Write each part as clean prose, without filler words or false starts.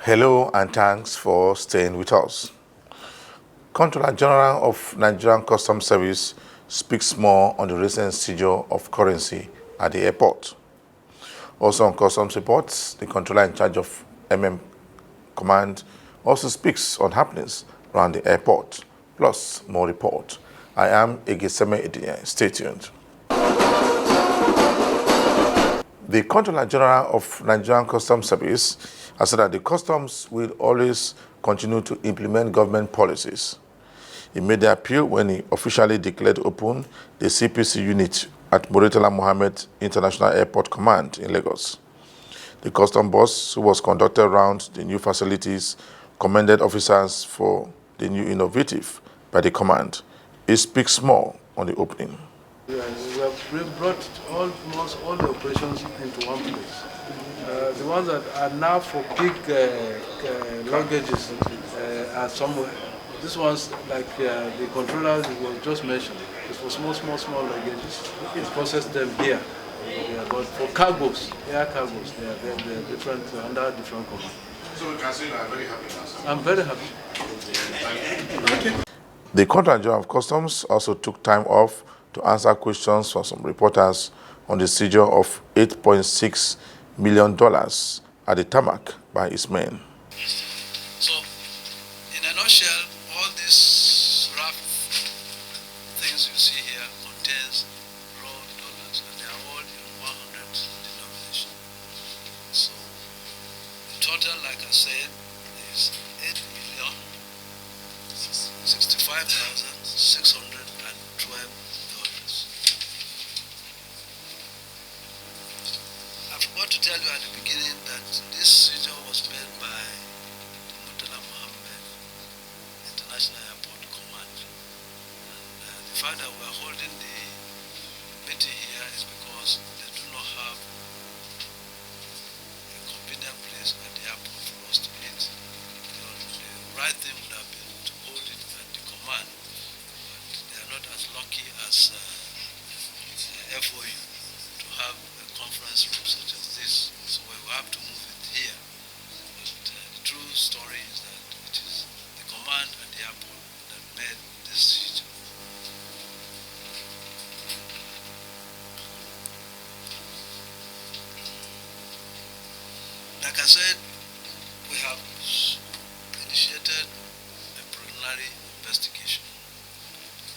Hello and thanks for staying with us. Comptroller General of Nigerian Customs Service speaks more on the recent seizure of currency at the airport. Also on customs reports, the controller in charge of Command also speaks on happenings around the airport, plus more report. I am Egeseme Ediye. Stay tuned. The Comptroller General of Nigerian Customs Service has said that the customs will always continue to implement government policies. He made the appeal when he officially declared open the CPC unit at Muritala Mohammed International Airport Command in Lagos. The custom boss, who was conducted around the new facilities, commended officers for the new innovative by the command. He speaks more on the opening. We have brought almost all the operations into one place. The ones that are now for big luggages are somewhere. These ones, like the controller was just mentioned, it's for small luggages. We process them here. But for cargos, air cargos, they're different, under different command. So we can say that I'm very happy now, sir. I'm very happy. The Comptroller General of Customs also took time off to answer questions from some reporters on the seizure of $8.6 million at the tarmac by his men. So, in a nutshell, all these rough things you see here contains raw dollars, and they are all in 100 denomination. So, the total, like I said, is $8,065,612. I forgot to tell you at the beginning that this seizure was made by Muritala Mohammed International Airport Command. And the fact that we are holding the meeting here is because they do not have a convenient place at the airport for us to meet. The right thing would have been to hold it at the command, but they are not as lucky as FOU to have a conference room such as this, so we will have to move it here. But the true story is that it is the command at the airport that made this decision. Like I said, we have initiated a preliminary investigation.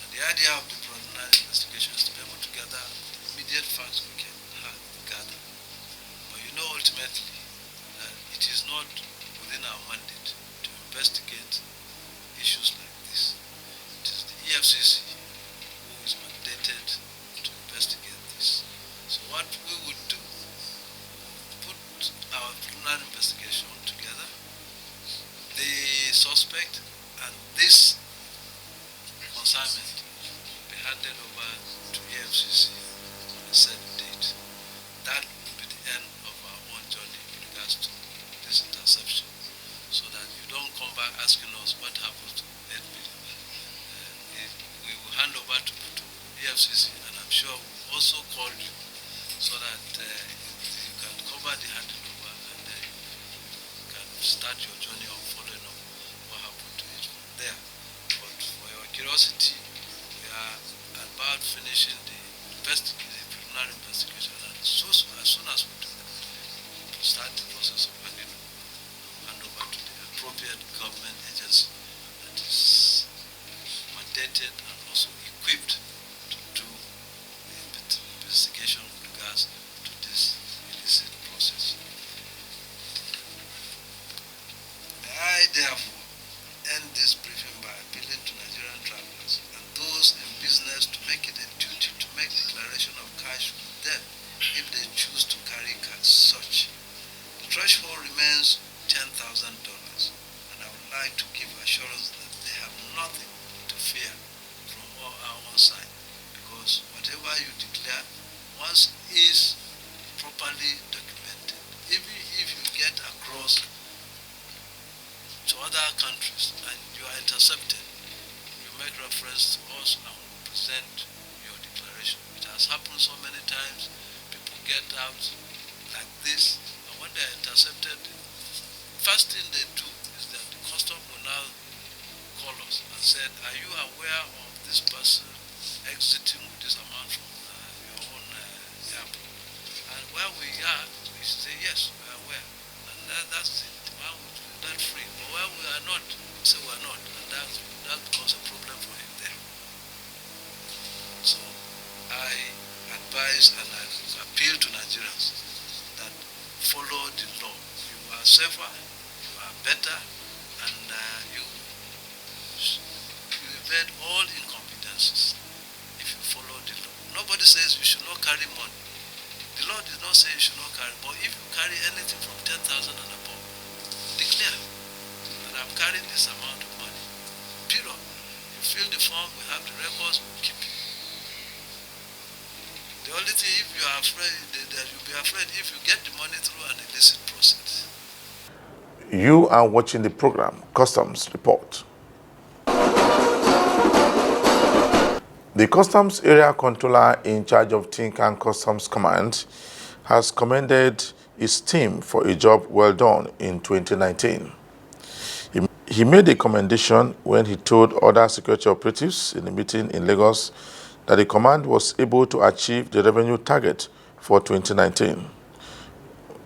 And the idea of the preliminary investigation is to be able to gather immediate facts we can gather. But you know ultimately that it is not within our mandate to investigate issues like this. It is the EFCC who is mandated to investigate this. So what we would do, put our preliminary investigation together, the suspect and this consignment will be handed over to EFCC on a set date. That will be the end of our own journey with regards to this interception, so that you don't come back asking us what happens to 8 billion. We will hand over to EFCC, and I'm sure we'll also call you so that you can cover the handing over, and you can start your journey of following up what happened to it from there. But for your curiosity, we are about finishing the preliminary investigation, and as soon as we do that, we'll start the process of hand over to the appropriate government agency that is mandated and also equipped to do the investigation with regards to this illicit process. May I therefore end this briefing by appealing to Nigerian travelers and those in business to make it a duty to make declaration of cash with them if they choose to carry cash such. The threshold remains $10,000, and I would like to give assurance that they have nothing to fear from our own side, because whatever you declare once is properly documented. Even if you get across to other countries and you are intercepted, you make reference to us and we present your declaration. It has happened so many times. People get out like this, and when they are intercepted, first first thing they do is that the custom will now call us and said, are you aware of this person exiting with this amount from your own airport? And where we are, we say, yes, we are aware. And that's it. Well, that's free. But where we are not, we say we are not. And that becomes a problem for him there. So I advise and I appeal to Nigerians that follow the law. You are safer, you are better, and you evade all incompetencies if you follow the law. Nobody says you should not carry money. The law did not say you should not carry, but if you carry anything from 10,000 and above, declare that I'm carrying this amount of money. Period. You fill the form, we have the records, we'll keep it. The only thing, if you are afraid, that you'll be afraid if you get the money through an illicit process. You are watching the program Customs Report. The Customs Area Controller in charge of Tinkan Customs Command has commended his team for a job well done in 2019. He made a commendation when he told other security operatives in a meeting in Lagos that the command was able to achieve the revenue target for 2019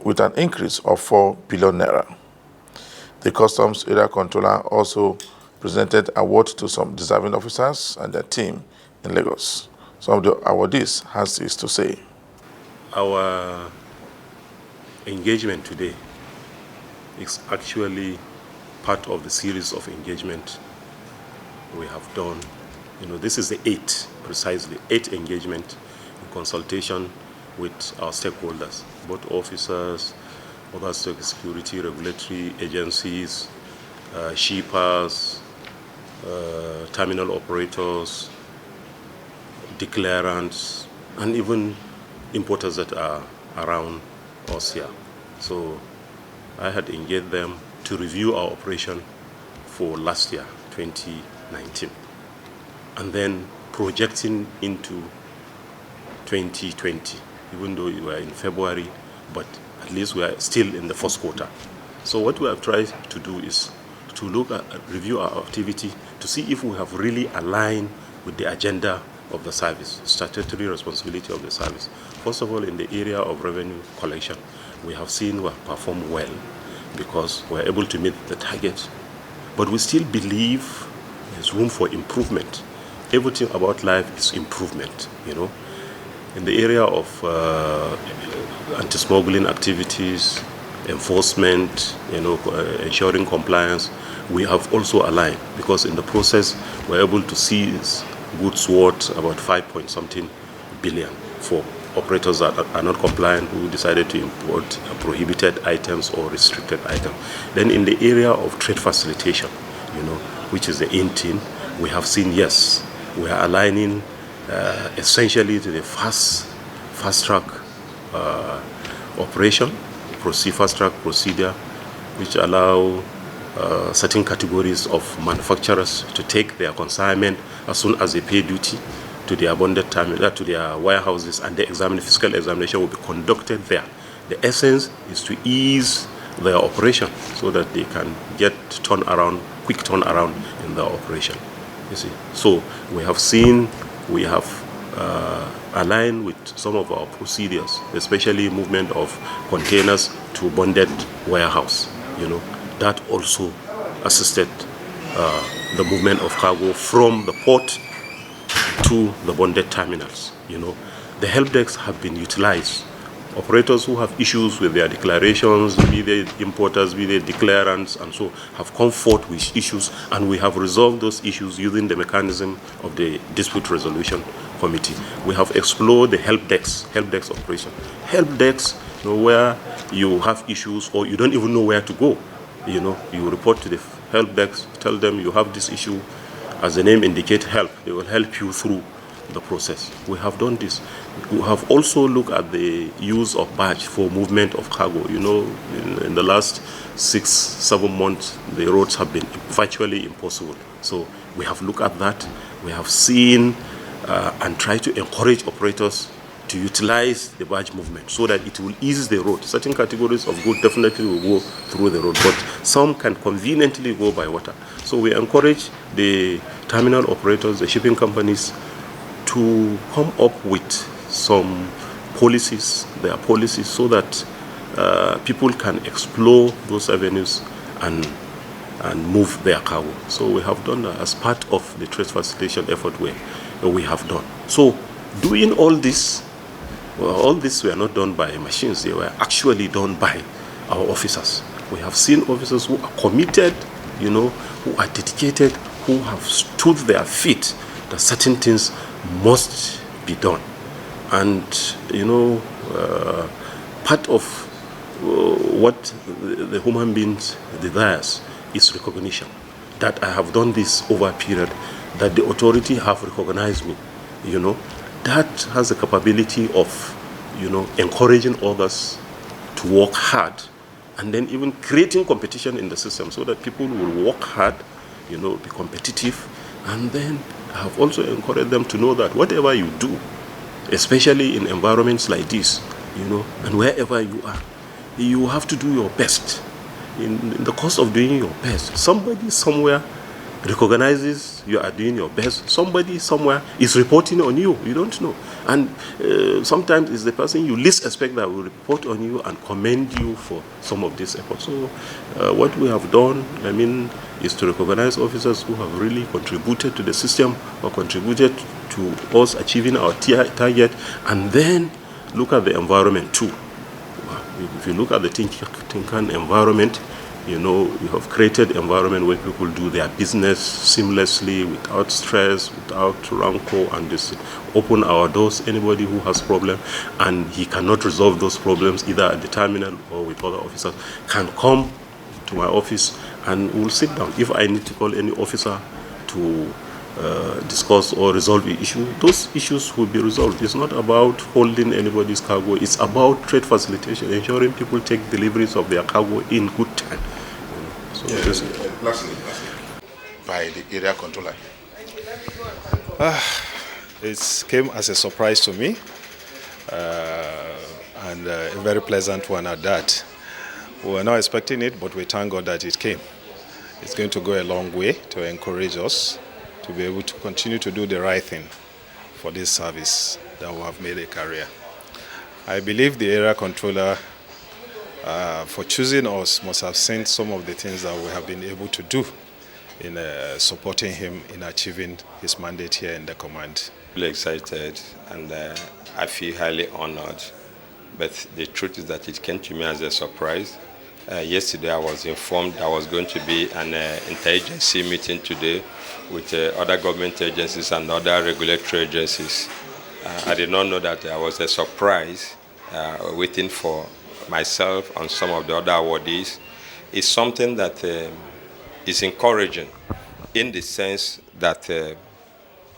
with an increase of 4 billion naira. The Customs Area Controller also presented awards to some deserving officers and their team in Lagos. Some of the awardees has this to say. Our engagement today is actually part of the series of engagement we have done. This is the eighth engagement in consultation with our stakeholders, both officers, other security regulatory agencies, shippers, terminal operators, declarants, and even importers that are around us here. So I had engaged them to review our operation for last year, 2019, and then projecting into 2020, even though we are in February, but at least we are still in the first quarter. So what we have tried to do is to review our activity to see if we have really aligned with the agenda of the service, statutory responsibility of the service. First of all, in the area of revenue collection, we have seen we have performed well because we are able to meet the target. But we still believe there's room for improvement. Everything about life is improvement, In the area of anti-smuggling activities, enforcement, ensuring compliance, we have also aligned because in the process we're able to seize goods worth about 5-point-something billion for operators that are not compliant who decided to import prohibited items or restricted items. Then in the area of trade facilitation, which is the in thing, we have seen, yes, we are aligning essentially to the fast track operation, fast track procedure, which allow certain categories of manufacturers to take their consignment as soon as they pay duty to their bonded terminal, to their warehouses, and the physical examination will be conducted there. The essence is to ease their operation so that they can get quick turnaround in their operation. You see, so we have seen, we have aligned with some of our procedures, especially movement of containers to bonded warehouse. That also assisted the movement of cargo from the port to the bonded terminals. The help desks have been utilized. Operators who have issues with their declarations, be they importers, be they declarants, and so have come forth with issues, and we have resolved those issues using the mechanism of the dispute resolution committee. We have explored the help desk operation. Help desks, where you have issues or you don't even know where to go. You report to the help desk, tell them you have this issue. As the name indicates, help. They will help you through the process. We have done this. We have also looked at the use of barge for movement of cargo. In the last 6-7 months, the roads have been virtually impossible. So we have looked at that. We have seen and tried to encourage operators to utilize the barge movement so that it will ease the road. Certain categories of goods definitely will go through the road, but some can conveniently go by water. So we encourage the terminal operators, the shipping companies, to come up with some policies, their policies, so that people can explore those avenues and move their cargo. So we have done that as part of the trade facilitation effort we have done. So doing all this were not done by machines, they were actually done by our officers. We have seen officers who are committed, who are dedicated, who have stood their feet that certain things must be done. And, part of what the human beings desires is recognition. That I have done this over a period, that the authority have recognized me, that has the capability of, encouraging others to work hard, and then even creating competition in the system so that people will work hard, be competitive, and then I have also encouraged them to know that whatever you do, especially in environments like this, and wherever you are, you have to do your best. In the course of doing your best, somebody somewhere recognizes you are doing your best. Somebody somewhere is reporting on you. You don't know. And sometimes it's the person you least expect that will report on you and commend you for some of this effort. So what we have done, is to recognize officers who have really contributed to the system or contributed to us achieving our target, and then look at the environment too. If you look at the Tinkan environment, you have created an environment where people do their business seamlessly, without stress, without rancor, and just open our doors. Anybody who has problem and he cannot resolve those problems either at the terminal or with other officers can come to my office and we'll sit down. If I need to call any officer to discuss or resolve the issue, those issues will be resolved. It's not about holding anybody's cargo, it's about trade facilitation, ensuring people take deliveries of their cargo in good time. So Lastly, by the area controller. It came as a surprise to me, and a very pleasant one at that. We were not expecting it, but we thank God that it came. It's going to go a long way to encourage us to be able to continue to do the right thing for this service that we have made a career. I believe the area controller, for choosing us, must have seen some of the things that we have been able to do in supporting him in achieving his mandate here in the command. Really excited, and I feel highly honored. But the truth is that it came to me as a surprise. Yesterday I was informed there was going to be an interagency meeting today with other government agencies and other regulatory agencies. I did not know that there was a surprise waiting for myself and some of the other awardees. It's something that is encouraging in the sense that the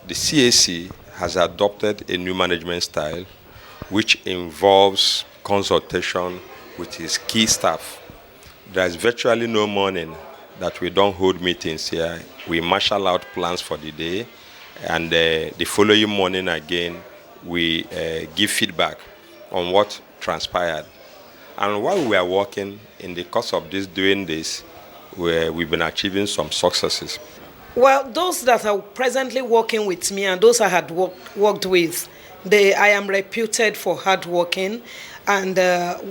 CAC has adopted a new management style which involves consultation with his key staff. There's virtually no morning that we don't hold meetings here. We marshal out plans for the day, and the following morning again, we give feedback on what transpired. And while we are working, in the course of doing this, we've been achieving some successes. Well, those that are presently working with me and those I had worked with, I am reputed for hard working. And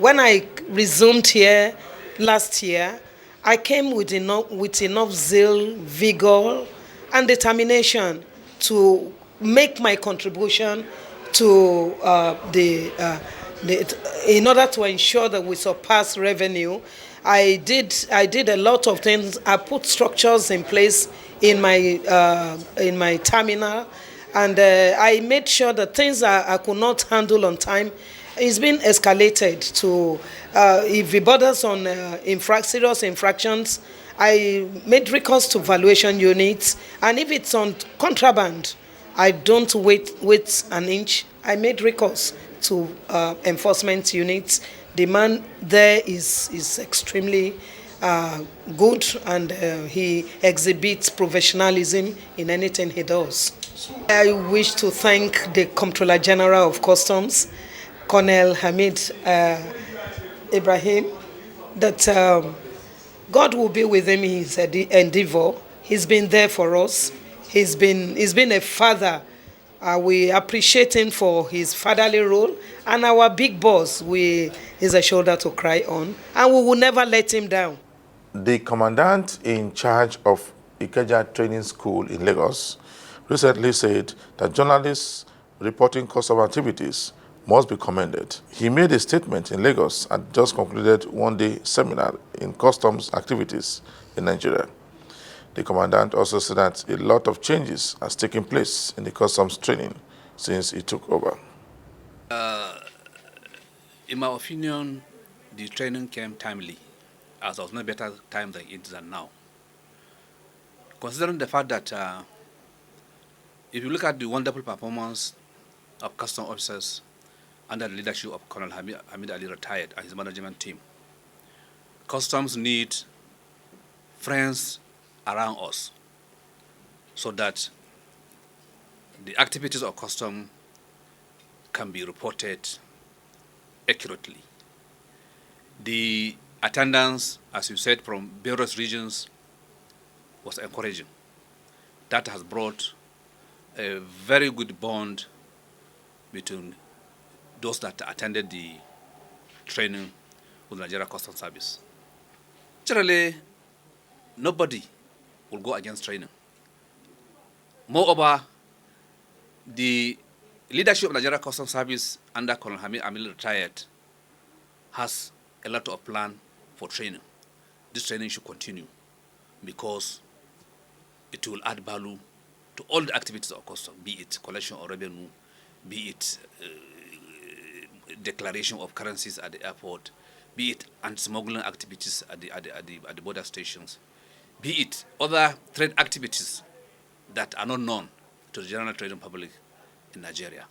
when I resumed here last year, I came with enough zeal, vigor, and determination to make my contribution to in order to ensure that we surpass revenue. I did a lot of things. I put structures in place in my terminal, and I made sure that things I could not handle on time is being escalated to, if it borders on serious infractions, I made recourse to valuation units, and if it's on contraband, I don't wait an inch. I made recourse to enforcement units. The man there is extremely good, and he exhibits professionalism in anything he does. I wish to thank the Comptroller General of Customs, Colonel Hamid Ibrahim, that God will be with him in his endeavor. He's been there for us. He's been a father. We appreciate him for his fatherly role, and our big boss, is a shoulder to cry on, and we will never let him down. The commandant in charge of Ikeja Training School in Lagos recently said that journalists reporting custom activities must be commended. He made a statement in Lagos and just concluded one-day seminar in customs activities in Nigeria. The commandant also said that a lot of changes has taken place in the customs training since he took over. In my opinion, the training came timely, as there was no better time than it than now. Considering the fact that if you look at the wonderful performance of custom officers under the leadership of Colonel Hamid Ali retired and his management team, customs need friends around us so that the activities of custom can be reported accurately. The attendance, as you said, from various regions was encouraging. That has brought a very good bond between those that attended the training with Nigeria Customs Service. Generally, nobody will go against training. Moreover, the leadership of Nigeria Customs Service under Colonel Hamid Amil retired has a lot of plan for training. This training should continue because it will add value to all the activities of custom, be it collection of revenue, be it declaration of currencies at the airport, be it anti-smuggling activities at the border stations, be it other trade activities that are not known to the general trading public in Nigeria.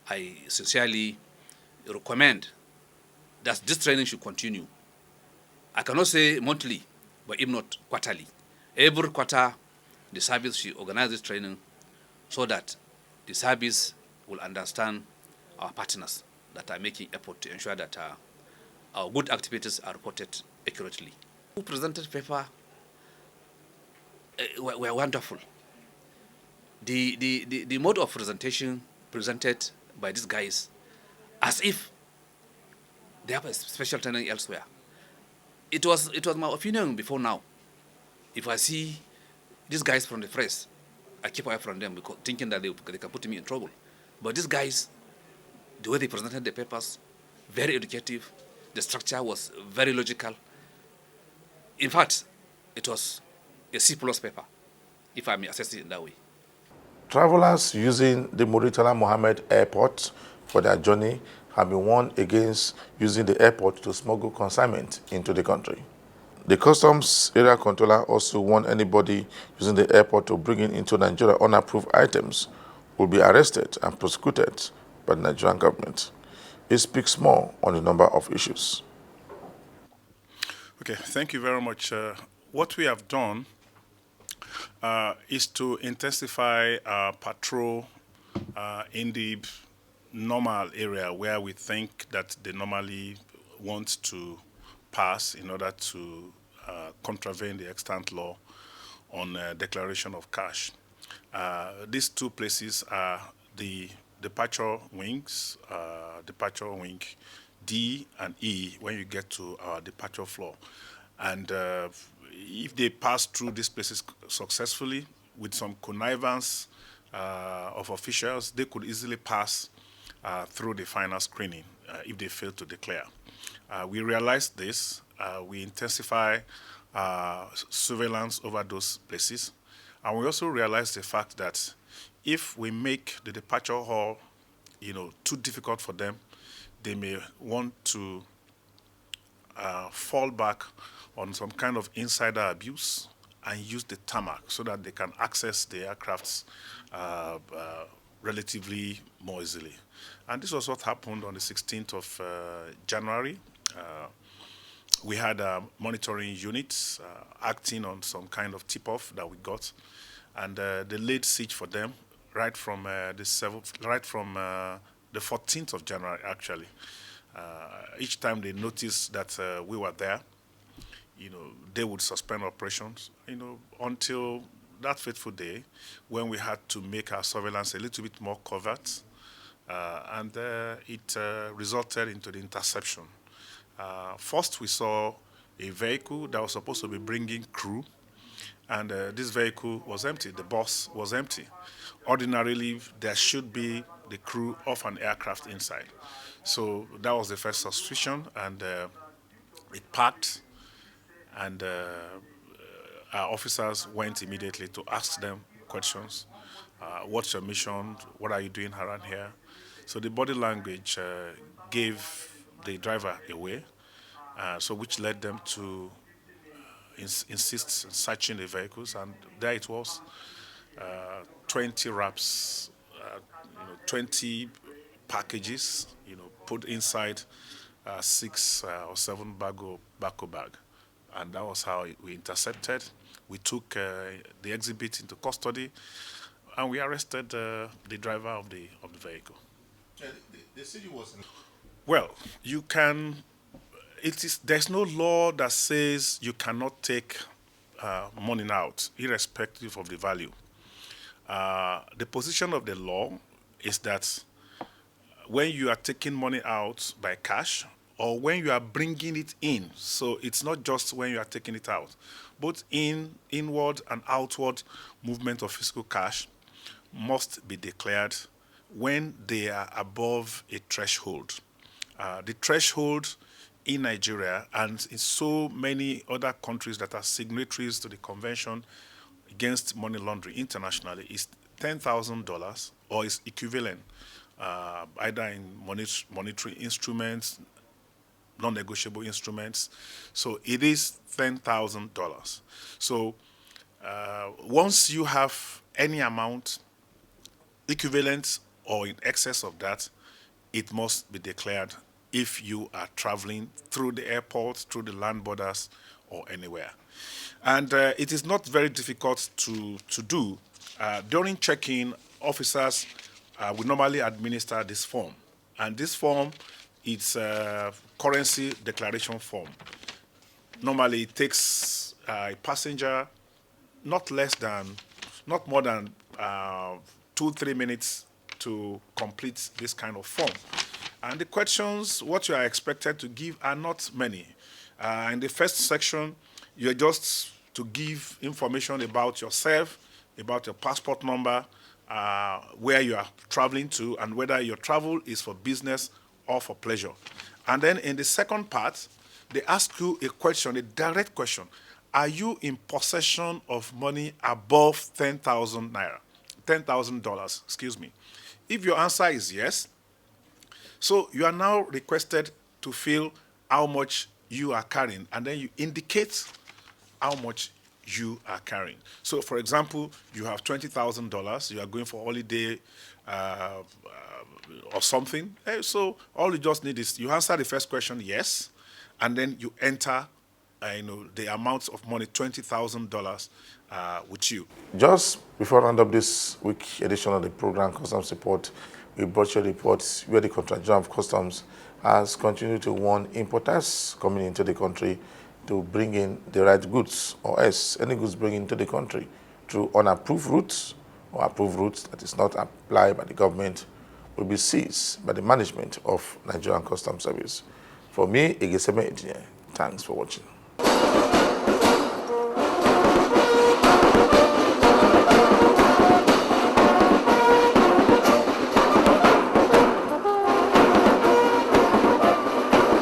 I sincerely recommend that this training should continue. I cannot say monthly, but if not quarterly. Every quarter, the service should organize this training so that the service will understand our partners that are making effort to ensure that our good activities are reported accurately. Who presented paper were wonderful. The mode of presentation presented by these guys as if they have a special training elsewhere. It was my opinion before now. If I see these guys from the press, I keep away from them because thinking that they can put me in trouble. But these guys, the way they presented the papers, very educative. The structure was very logical. In fact, it was a C+ paper, if I may assess it in that way. Travelers using the Murtala Mohammed Airport for their journey have been warned against using the airport to smuggle consignment into the country. The Customs Area Controller also warned anybody using the airport to bring into Nigeria unapproved items will be arrested and prosecuted by the Nigerian government. It speaks more on the number of issues. Okay, thank you very much. What we have done is to intensify our patrol in the normal area where we think that they normally want to pass in order to contravene the extant law on declaration of cash. These two places are the departure wings, departure wing D and E when you get to our departure floor. And if they pass through these places successfully with some connivance of officials, they could easily pass through the final screening if they fail to declare. We realized this. We intensify surveillance over those places. And we also realized the fact that if we make the departure hall, too difficult for them, they may want to fall back on some kind of insider abuse and use the tarmac so that they can access the aircrafts relatively more easily. And this was what happened on the 16th of January. We had monitoring units acting on some kind of tip-off that we got, and they laid siege for them right from the 14th of January, actually. Each time they noticed that we were there, they would suspend operations, until that fateful day when we had to make our surveillance a little bit more covert, and it resulted into the interception. First, we saw a vehicle that was supposed to be bringing crew, and this vehicle was empty. The bus was empty. Ordinarily, there should be the crew of an aircraft inside. So that was the first suspicion, and it parked, and our officers went immediately to ask them questions. What's your mission? What are you doing around here? So the body language gave the driver away, so which led them to insist on searching the vehicles, and there it was, 20 wraps, 20 packages, put inside 6 or 7 bag, and that was how we intercepted. We took the exhibit into custody, and we arrested the driver of the vehicle. The city was. Well, you can. There's no law that says you cannot take money out, irrespective of the value. The position of the law is that when you are taking money out by cash, or when you are bringing it in, so it's not just when you are taking it out, both inward and outward movement of physical cash must be declared when they are above a threshold. The threshold in Nigeria and in so many other countries that are signatories to the Convention Against Money Laundering internationally is $10,000 or its equivalent, either in monetary instruments, non-negotiable instruments. So it is $10,000. So once you have any amount equivalent or in excess of that, it must be declared if you are traveling through the airport, through the land borders, or anywhere. And it is not very difficult to do. During check-in, officers will normally administer this form. And this form is a currency declaration form. Normally, it takes a passenger not more than 2-3 minutes to complete this kind of form. And the questions, what you are expected to give are not many. In the first section, you're just to give information about yourself, about your passport number, where you are traveling to, and whether your travel is for business or for pleasure. And then in the second part, they ask you a question, a direct question. Are you in possession of money above 10,000 naira? $10,000, excuse me. If your answer is yes, so you are now requested to fill how much you are carrying, and then you indicate how much you are carrying. So, for example, you have $20,000. You are going for holiday or something. So all you just need is you answer the first question, yes, and then you enter, the amount of money, $20,000, with you. Just before I round up this week edition of the program, Customs Report, we brought you reports where the Controller General of Customs has continued to warn importers coming into the country to bring in the right goods, or else any goods bring into the country through unapproved routes or approved routes that is not applied by the government will be seized by the management of Nigerian Customs Service. For me, Igeseme Engineer, thanks for watching.